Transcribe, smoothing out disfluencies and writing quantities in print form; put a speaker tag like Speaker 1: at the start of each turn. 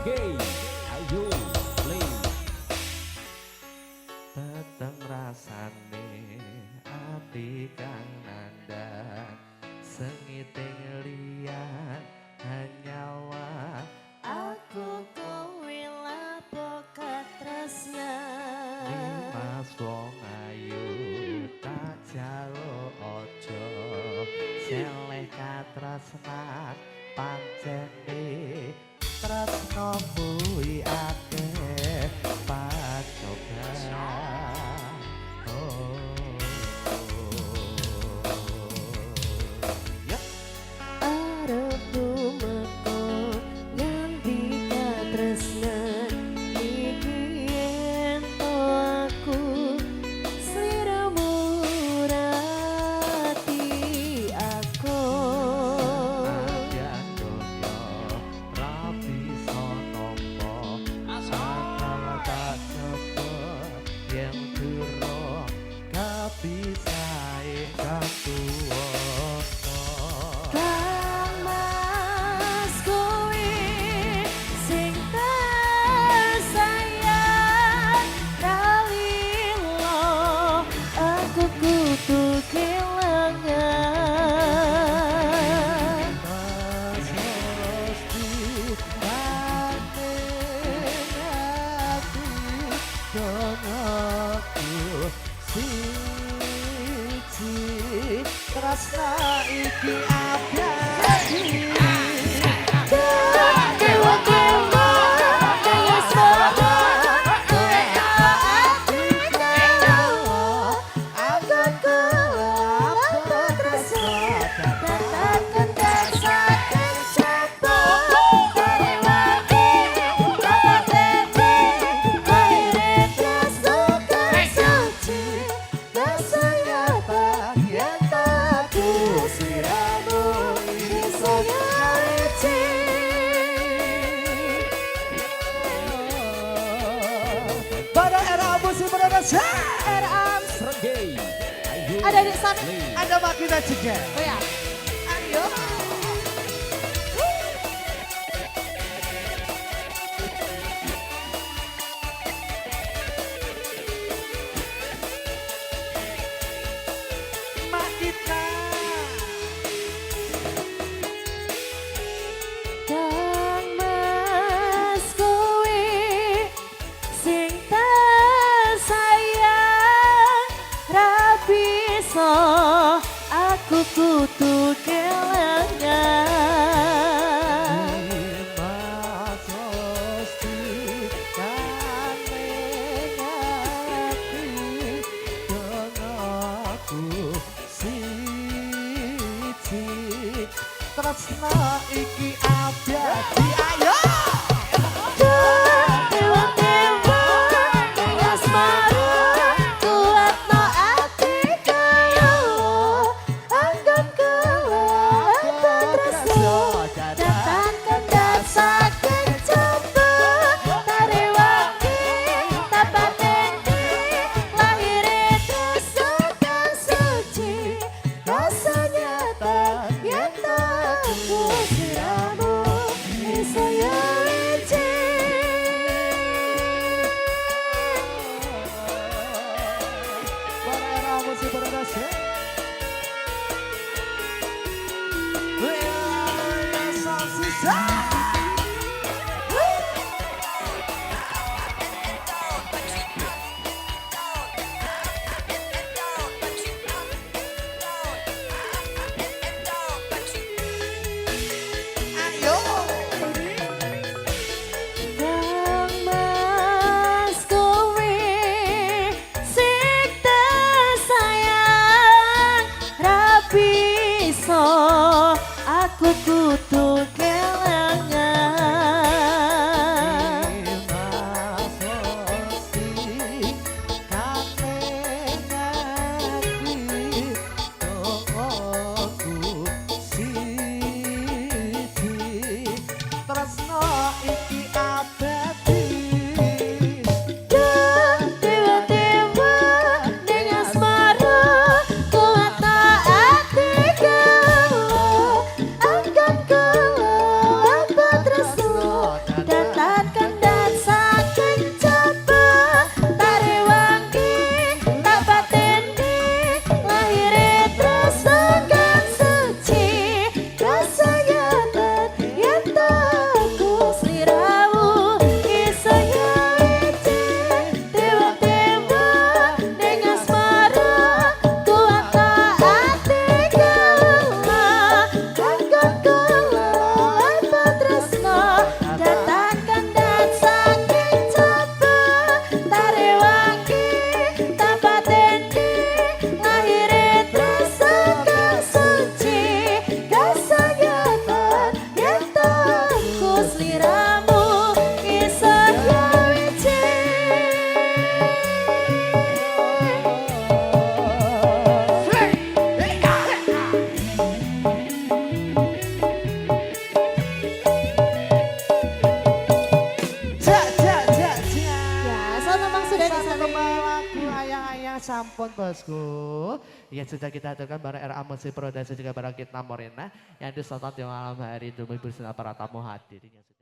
Speaker 1: Sergei, ayo play.
Speaker 2: Teteng rasane ati kang nandang sengiting liyan hanyawa
Speaker 3: Aku kowe lapo katresnan
Speaker 2: Dimas wong ayu tak jalo ojo seleh katresnan pancene tresno kuwi akeh pacoban ya
Speaker 3: arep dumeko nganti katresnan iki ento aku sliramu rati aku
Speaker 2: Adyan donya rapi sonompo Asal tak cepet yang durung kapisahe katuwoso
Speaker 3: Kang Mas kowe sing tersayang kalilo aku kudu kelangan
Speaker 2: Mesti panen hati dongoku siji Tresna iki abadi
Speaker 3: Dewa dewa kaya sama kowe ati kaya aku kuat tresna datang kendak sakit capek dari wati dapat teti lahir tresna kan suci rasanya bahagia aku sliramu iso nyareci
Speaker 2: Pada era musik Indonesia
Speaker 3: Eram
Speaker 1: Sergei, ayo
Speaker 3: ada di sana
Speaker 1: play.
Speaker 2: ada Makita juga.
Speaker 3: oh ya ayo
Speaker 2: Makita.
Speaker 3: Kang Mas kowe sing tersayang ra bisa aku kudu kelangan
Speaker 2: Tresna iki abadi ayo
Speaker 3: dewa dewa kaya asmara kuatno ati kaya anggon kuat tresno datang kendak sakit coba tari wangi tanpa tenti lahir tresno kan suci rasanya tak yang tak sliramu iso nyareci
Speaker 2: Pada era musik Indonesia Wilayah Sang Sisa. Ayo
Speaker 3: Kang Mas kowe sing tersayang ra bisa aku kudu kelangan
Speaker 2: sampun bosku. Ya sudah kita aturkan bareng RA Musik Pro dan juga bareng Kitna Morena yang disotot di malam hari demi bersama para tamu hadirin.